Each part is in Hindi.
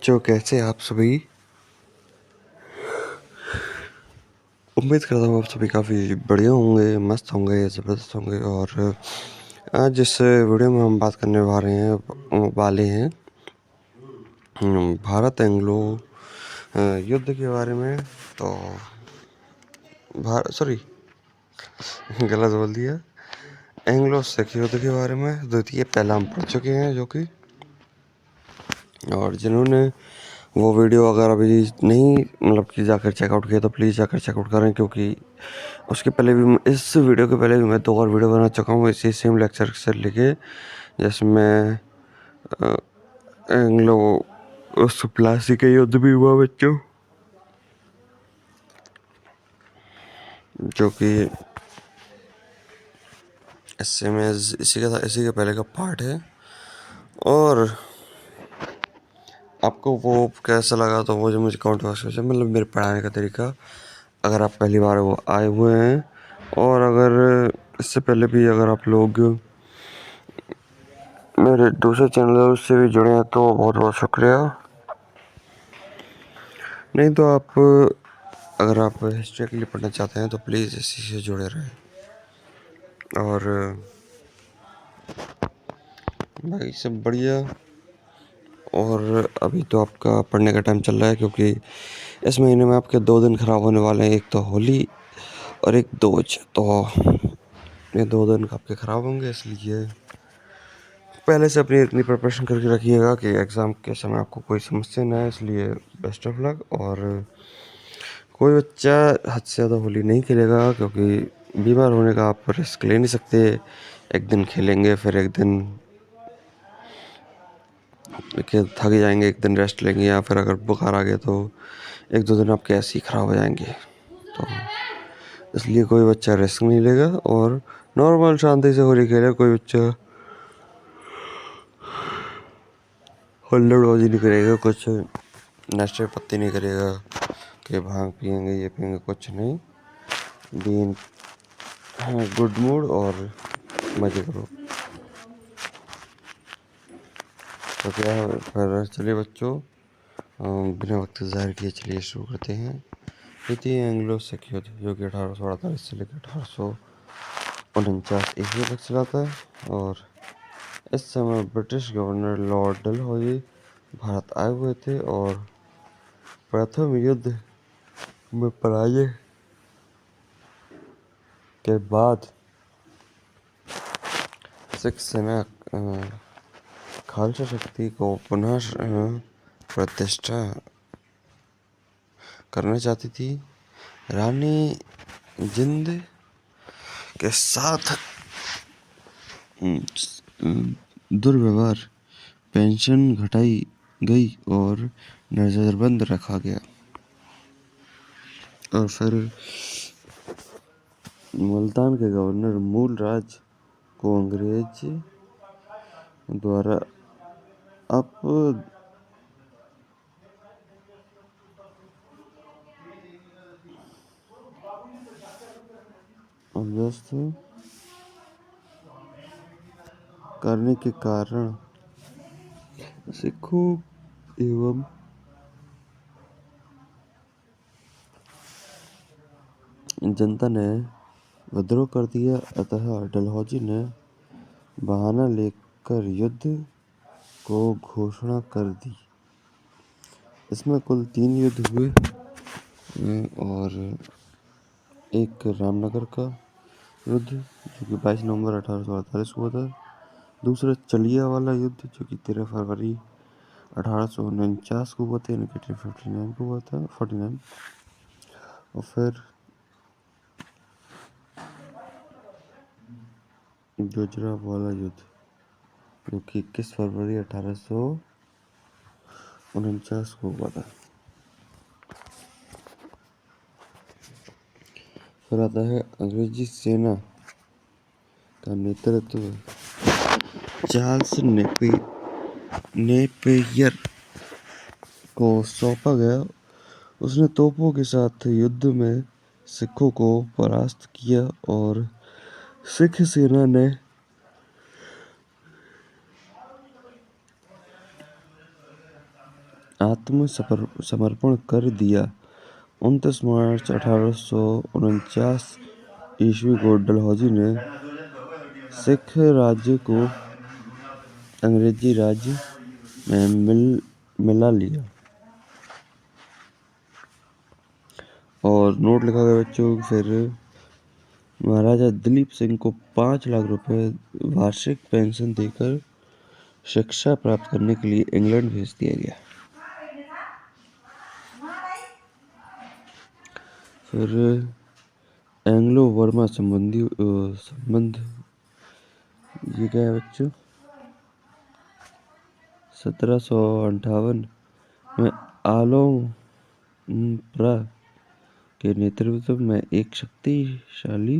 बच्चों, कैसे आप सभी। उम्मीद करता हूँ आप सभी काफ़ी बढ़िया होंगे, मस्त होंगे, ज़बरदस्त होंगे। और आज जिस वीडियो में हम बात करने वाले हैं भारत एंग्लो युद्ध के बारे में। तो सॉरी गलत बोल दिया। एंग्लो सिख युद्ध के बारे में द्वितीय पहला हम पढ़ चुके हैं जो कि, और जिन्होंने वो वीडियो अगर अभी नहीं मतलब कि जाकर चेकआउट किया तो प्लीज़ जाकर चेकआउट करें, क्योंकि उसके पहले भी इस वीडियो के पहले भी मैं 2 और वीडियो बना चुका हूँ इसी सेम लेक्चर से लेके, जिसमें एंग्लो उस प्लासी का युद्ध भी हुआ बच्चों, जो कि इसी के पहले का पार्ट है। और आपको वो कैसा लगा तो मुझे कमेंट बॉक्स में, मतलब मेरे पढ़ाने का तरीका, अगर आप पहली बार वो आए हुए हैं और अगर इससे पहले भी अगर आप लोग मेरे दूसरे चैनल से भी जुड़े हैं तो बहुत बहुत शुक्रिया। नहीं तो अगर आप हिस्ट्री के लिए पढ़ना चाहते हैं तो प्लीज़ इसी से जुड़े रहें। और भाई सब बढ़िया। और अभी तो आपका पढ़ने का टाइम चल रहा है, क्योंकि इस महीने में आपके 2 दिन ख़राब होने वाले हैं, एक तो होली और एक दोज। तो ये 2 दिन आपके ख़राब होंगे, इसलिए पहले से अपनी इतनी प्रिपरेशन करके रखिएगा कि एग्ज़ाम के समय आपको कोई समस्या ना आए। इसलिए बेस्ट ऑफ लक। और कोई बच्चा हद से ज़्यादा होली नहीं खेलेगा, क्योंकि बीमार होने का आप रिस्क ले नहीं सकते। एक दिन खेलेंगे, फिर एक दिन थक जाएंगे, एक दिन रेस्ट लेंगे, या फिर अगर बुखार आ गया तो 1-2 दिन आपके ऐसे ही ख़राब हो जाएंगे। तो इसलिए कोई बच्चा रिस्क नहीं लेगा और नॉर्मल शांति से होली खेलेगा। कोई बच्चा हुल्लड़बाजी नहीं करेगा, कुछ नशे पत्ती नहीं करेगा कि भांग पियेंगे ये पियेंगे, कुछ नहीं। बीन गुड मूड और मज़े करो। तो क्या है फिर, चलिए बच्चों, बिना वक्त ज़ाहिर किए चलिए शुरू करते हैं। द्वितीय एंग्लो सिख युद्ध, जो कि 1848 से लेकर 1849 ईस्वी तक चला था। और इस समय British governor Lord Dalhousie Bharat आए हुए थे, और प्रथम युद्ध में पराजय के बाद सिख सेना खालसा शक्ति को पुनः प्रतिष्ठा करना चाहती थी। रानी जिंद के साथ दुर्व्यवहार, पेंशन घटाई गई और नजरबंद रखा गया। और फिर मुल्तान के गवर्नर मूल राज को अंग्रेज द्वारा अपदस्थ करने के कारण सिखों एवं जनता ने विद्रोह कर दिया। अतः डलहौजी ने बहाना लेकर युद्ध को घोषणा कर दी। इसमें कुल 3 युद्ध हुए, और एक रामनगर का युद्ध जो कि 22 नवंबर 1848 को हुआ था। दूसरा चलिया वाला युद्ध जो कि 13 फरवरी 1849 को हुआ था, यानी कि 1859 को हुआ था, 49। और फिर गुजरात वाला युद्ध जो कि 21 फरवरी 1849 को हुआ था। फिर आता है अंग्रेजी सेना का नेतृत्व चार्ल्स नेपियर को सौंपा गया। उसने तोपों के साथ युद्ध में सिखों को परास्त किया, और सिख सेना ने आत्मसमर्पण कर दिया। 29 मार्च 1849 ईस्वी को डलहौजी ने सिख राज्य को अंग्रेजी राज्य में मिला लिया और नोट लिखा गया बच्चों। फिर महाराजा दिलीप सिंह को 5 लाख रुपए वार्षिक पेंशन देकर शिक्षा प्राप्त करने के लिए इंग्लैंड भेज दिया गया। फिर एंग्लो बर्मा संबंध ये क्या है बच्चों। 1758 में आलोमप्रा के नेतृत्व में एक शक्तिशाली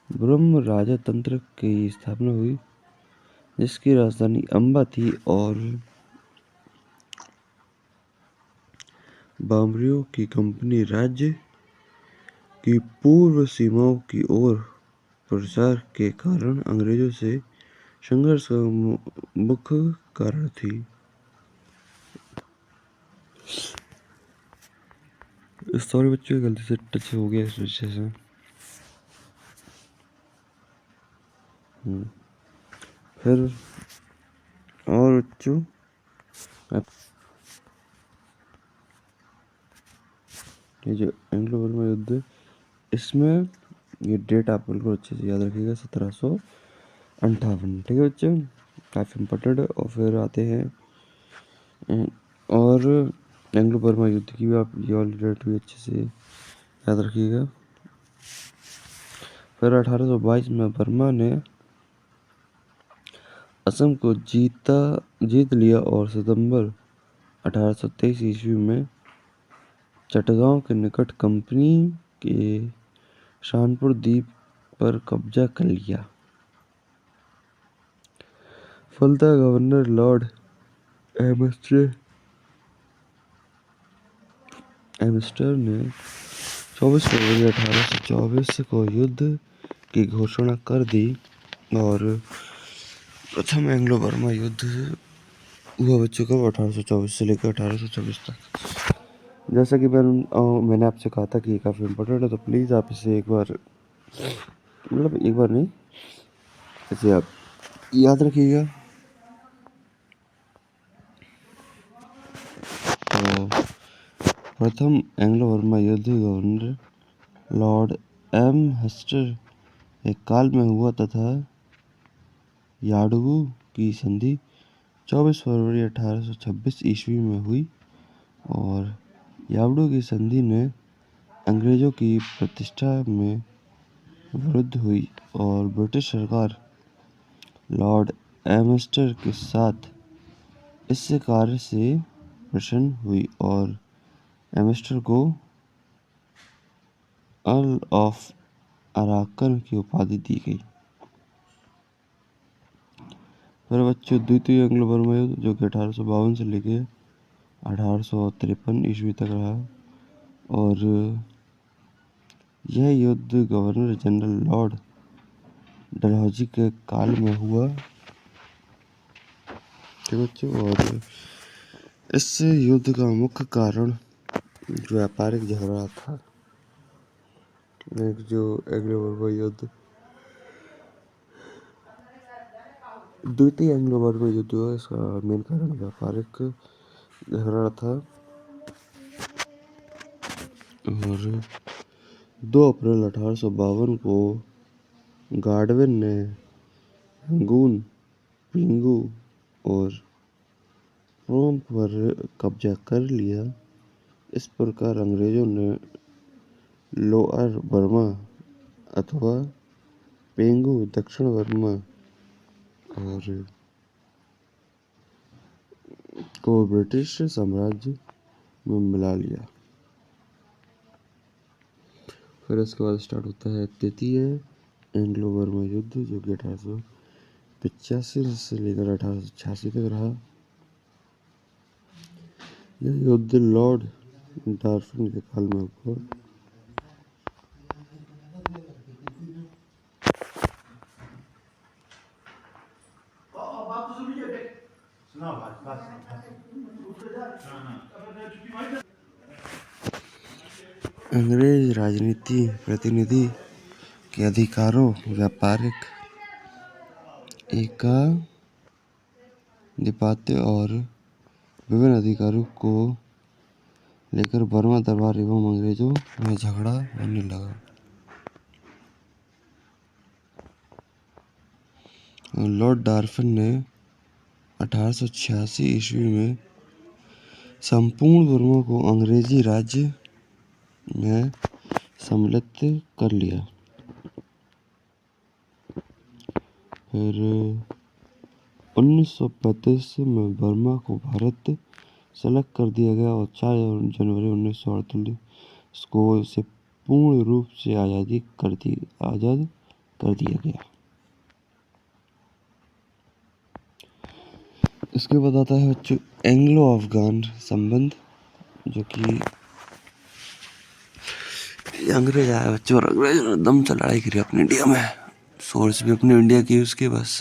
ब्रह्म राजतंत्र की स्थापना हुई जिसकी राजधानी अम्बा थी और बामरियों की कंपनी राज्य की पूर्व सीमाओं की ओर प्रसार के कारण अंग्रेजों से संघर्ष का मुख्य कारण थी। सॉरी बच्चों, गलती से टच हो गया इस विषय से। फिर और बच्चों ये जो एंग्लो बर्मा युद्ध, इसमें ये डेट आप बिल्कुल अच्छे से याद रखिएगा, 1758। ठीक है बच्चों, काफ़ी इम्पोर्टेंट है। और फिर आते हैं और एंग्लो बर्मा युद्ध की भी आप ये वाली डेट भी अच्छे से याद रखिएगा। फिर 1822 में बर्मा ने असम को जीत लिया और सितंबर 1823 ईस्वी में चटगांव के निकट कंपनी के शानपुर द्वीप पर कब्जा कर लिया। फलतः गवर्नर लॉर्ड एम्स्टर ने 24 फरवरी 1824 को युद्ध की घोषणा कर दी और प्रथम एंग्लो बर्मा युद्ध हुआ बच्चों का 1824 से लेकर 1826 तक। जैसा कि मैंने आपसे कहा था कि ये काफ़ी इम्पोर्टेंट है, तो प्लीज़ आप इसे एक बार, मतलब एक बार नहीं, इसे आप याद रखिएगा। तो प्रथम एंग्लो बर्मा युद्ध गवर्नर लॉर्ड एम्स्टर के काल में हुआ तथा याडगू की संधि 24 फरवरी 1826 ईस्वी में हुई और याडगू की संधि ने अंग्रेजों की प्रतिष्ठा में वृद्धि हुई और ब्रिटिश सरकार लॉर्ड एम्स्टर के साथ इस कार्य से प्रसन्न हुई और एम्स्टर को अर्ल ऑफ अराकन की उपाधि दी गई। फिर बच्चों द्वितीय एंग्लो बर्मा युद्ध जो कि 1852 से लेके 1853 ईस्वी तक रहा और यह युद्ध गवर्नर जनरल लॉर्ड डलहौजी के काल में हुआ। ठीक बच्चों, और इस युद्ध का मुख्य कारण व्यापारिक झगड़ा था। जो एंग्लो बर्मा युद्ध, द्वितीय एंग्लो बर्मा युद्ध हुआ, इसका मेन कारण व्यापारिक झगड़ा था और 2 अप्रैल 1852 को गाडविन ने रंगून, पिंगू और प्रोम पर कब्जा कर लिया। इस प्रकार अंग्रेजों ने लोअर बर्मा अथवा पेंगू, दक्षिण बर्मा और को ब्रिटिश साम्राज्य में मिला लिया। फिर इसके बाद स्टार्ट होता है तृतीय एंग्लो बर्मा युद्ध जो कि 1885 से लेकर 1886 तक रहा। यह युद्ध लॉर्ड डार्फिन के काल में हुआ। अंग्रेज राजनीति प्रतिनिधि के अधिकारों, व्यापारिक एकाधिपत्य और विभिन्न अधिकारों को लेकर बर्मा दरबार एवं अंग्रेजों में झगड़ा होने लगा। लॉर्ड डार्फिन ने 1886 ईस्वी में संपूर्ण बर्मा को अंग्रेजी राज्य में सम्मिलित कर लिया। फिर 1935 में बर्मा को भारत से अलग कर दिया गया और 4 जनवरी 1948 को इसे पूर्ण रूप से आज़ाद कर दिया गया। इसके बाद आता है बच्चों एंग्लो अफगान संबंध, जो कि अंग्रेज आए बच्चों और अंग्रेजों ने दम से लड़ाई करी अपने इंडिया में। सोर्स भी अपने इंडिया की उसके, बस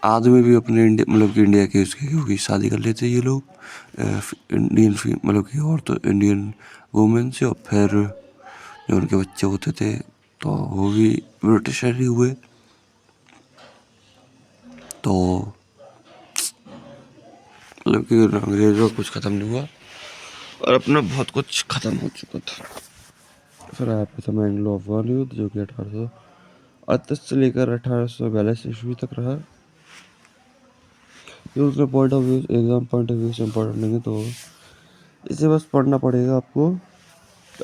आदमी भी अपने इंडिया मतलब कि इंडिया के उसके, क्योंकि शादी कर लेते ये लोग इंडियन मतलब कि और तो इंडियन वुमेन से, और फिर जो उनके बच्चे होते थे तो वो भी ब्रिटिशर ही हुए। तो मतलब कि अंग्रेजों का कुछ ख़त्म नहीं हुआ और अपना बहुत कुछ ख़त्म हो चुका था। फिर आपके समय एंग्लो अफगान युद्ध, जो कि 1838 से लेकर 1842 ईस्वी तक रहा। ये उसका point of view, exam point of view से इम्पोर्टेंट नहीं है, तो इसे बस पढ़ना पड़ेगा आपको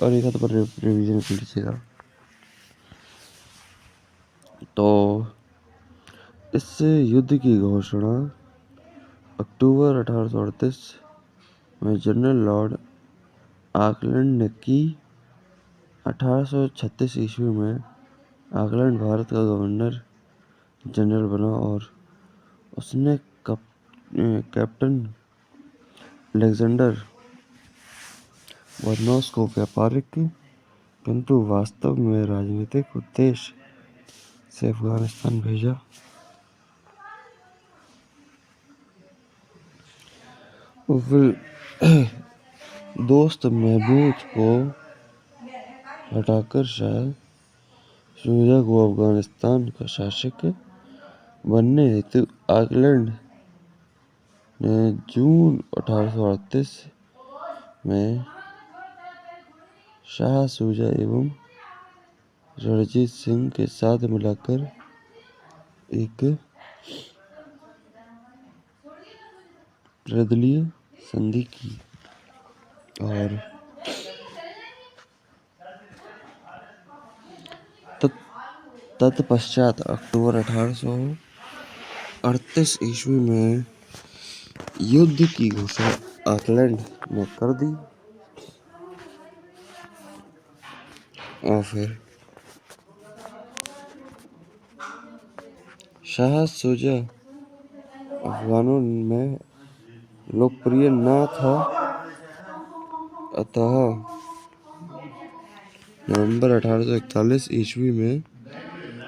और एक हाथ पर रिविजन कर लीजिएगा। तो इस युद्ध की घोषणा अक्टूबर 1838 में जनरल लॉर्ड ऑकलैंड ने की। 1836 ईस्वी में ऑकलैंड भारत का गवर्नर जनरल बना और उसने कैप्टन अलेक्जेंडर बर्नौस को व्यापारिक किंतु वास्तव में राजनीतिक उद्देश्य से अफगानिस्तान भेजा। और फिर दोस्त महमूद को हटाकर शाह शुजा को अफगानिस्तान का शासक बनने हेतु ऑकलैंड ने जून 1838 में शाह शुजा एवं रणजीत सिंह के साथ मिलकर एक निर्दलीय संधि की और तत्पश्चात अक्टूबर 1838 ईस्वी में युद्ध की घोषणा ऑकलैंड ने कर दी। और फिर शाह शुजा अफगानों में लोकप्रिय न था, अतः नवंबर 1841 ईस्वी में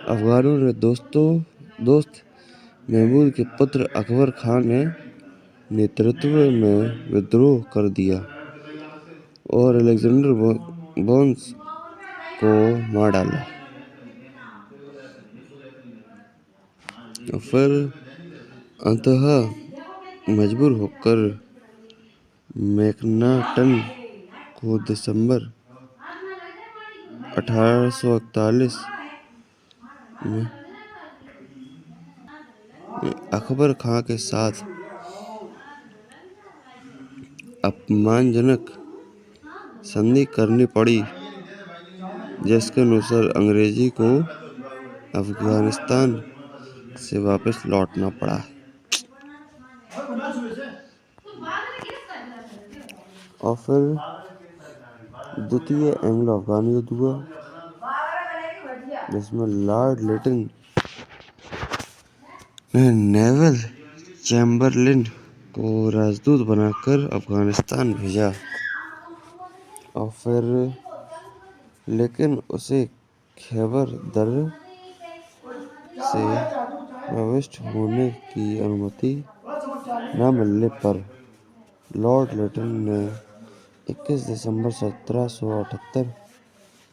अफगानों ने दोस्त महमूद के पुत्र अकबर खान के नेतृत्व में विद्रोह कर दिया और अलेक्जेंडर बर्नस को मार डाला। फिर अंततः मजबूर होकर मैकनाटन को दिसंबर 1841 में अकबर खां के साथ अपमानजनक संधि करनी पड़ी, जिसके अनुसार अंग्रेजी को अफगानिस्तान से वापस लौटना पड़ा। और फिर द्वितीय एंग्लो अफगान युद्ध हुआ, जिसमें लॉर्ड लिटन ने नेवल चैम्बरलिन को राजदूत बनाकर अफगानिस्तान भेजा। और फिर लेकिन उसे खैबर दर्र से प्रविष्ट होने की अनुमति न मिलने पर लॉर्ड लिटन ने 21 दिसंबर 1778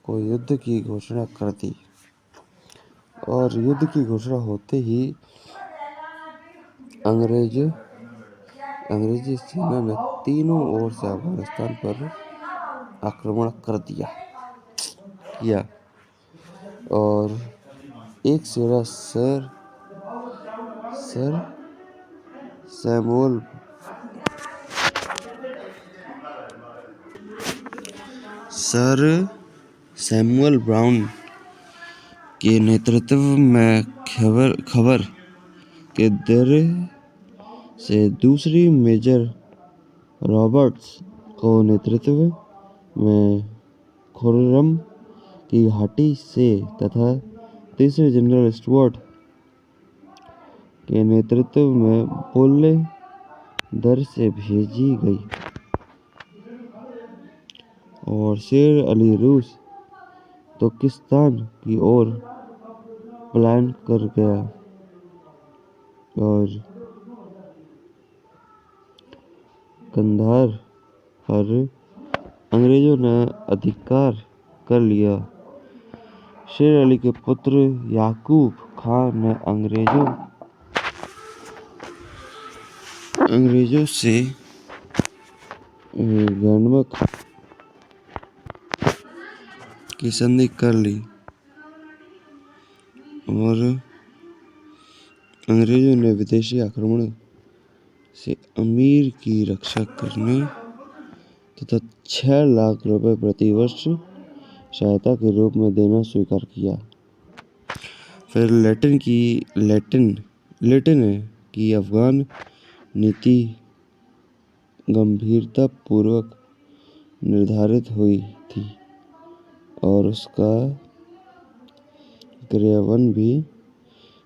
को युद्ध की घोषणा कर दी और युद्ध की घोषणा होते ही अंग्रेजी सेना ने तीनों ओर से अफगानिस्तान पर आक्रमण किया और एक सेना सर सैमुअल ब्राउन के नेतृत्व में खबर के दर से दूसरी मेजर रॉबर्ट्स को नेतृत्व में खुर्रम की घाटी से तथा तीसरे जनरल स्टुअर्ट के नेतृत्व में बुल दर से भेजी गई और शेर अली रूस तुर्किस्तान की ओर पलायन कर गया और कंधार पर अंग्रेजों ने अधिकार कर लिया। शेर अली के पुत्र याकूब खान ने अंग्रेजों से गैंडमक की संधि कर ली और अंग्रेजों ने विदेशी आक्रमण से अमीर की रक्षा करने तथा 6 लाख रुपए प्रति वर्ष सहायता के रूप में देना स्वीकार किया। फिर लिटन की अफगान नीति गंभीरतापूर्वक निर्धारित हुई थी और उसका क्रियान्वयन भी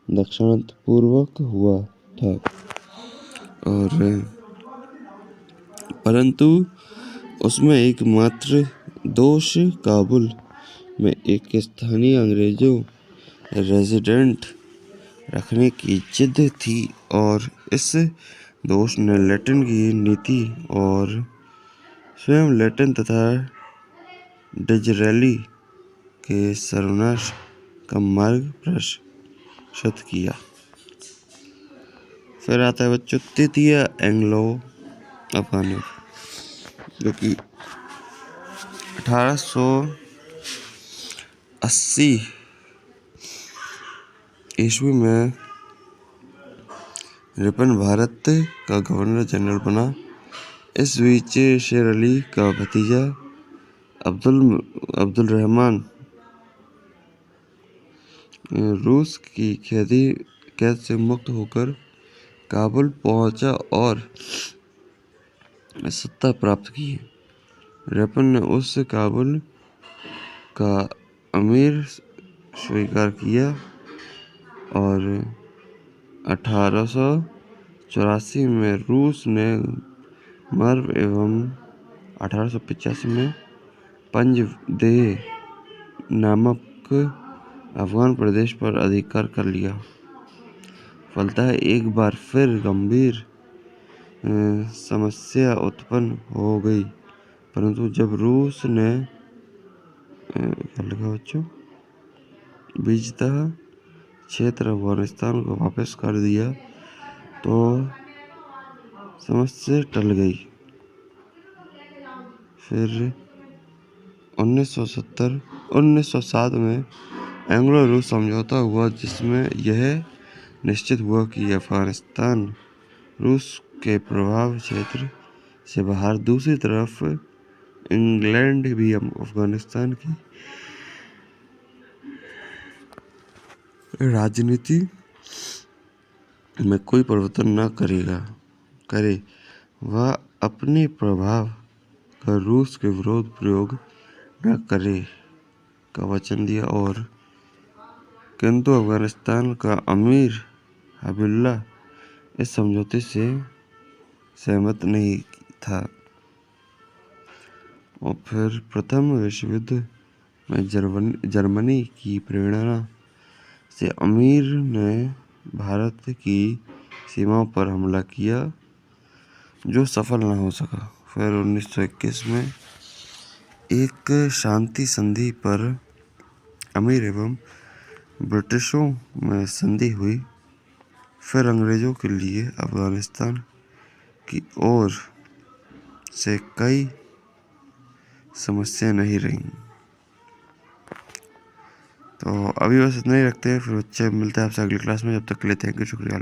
दक्षतापूर्वक हुआ था और परंतु उसमें एकमात्र दोष काबुल में एक स्थानीय अंग्रेजों रेजिडेंट रखने की जिद थी और इस दोष ने लिटन की नीति और स्वयं लिटन तथा डिज़रेली के सर्वनाश का मार्ग प्रशस्त किया। फिर आता है बच्चों तृतीय एंग्लो अफगान युद्ध, जो कि 1880 ईस्वी में रिपन भारत का गवर्नर जनरल बना। इस बीच शेर अली का भतीजा अब्दुल रहमान रूस की कैद से मुक्त होकर काबुल पहुंचा और सत्ता प्राप्त की। रिपन ने उस काबुल का अमीर स्वीकार किया और 1884 में रूस ने मर्व एवं 1885 में पंजदेह नामक अफगान प्रदेश पर अधिकार कर लिया। फलतः एक बार फिर गंभीर समस्या उत्पन्न हो गई, परंतु जब रूस ने बीजतः क्षेत्र अफगानिस्तान को वापस कर दिया तो समस्या टल गई। फिर 1907 में एंग्लो रूस समझौता हुआ, जिसमें यह निश्चित हुआ कि अफगानिस्तान रूस के प्रभाव क्षेत्र से बाहर। दूसरी तरफ इंग्लैंड भी अफगानिस्तान की राजनीति में कोई परिवर्तन न करे, वह अपने प्रभाव का रूस के विरुद्ध प्रयोग न करे का वचन दिया और किंतु अफगानिस्तान का अमीर हबीबुल्लाह इस समझौते से सहमत नहीं था। और फिर प्रथम विश्व युद्ध में जर्मनी की प्रेरणा से अमीर ने भारत की सीमाओं पर हमला किया जो सफल न हो सका। फिर 1921 में एक शांति संधि पर अमीर एवं ब्रिटिशों में संधि हुई। फिर अंग्रेजों के लिए अफगानिस्तान की ओर से कई समस्या नहीं रही। तो अभी बस इतना ही रखते हैं, फिर बच्चे मिलते हैं आपसे अगली क्लास में। जब तक के लिए थैंक यू, शुक्रिया।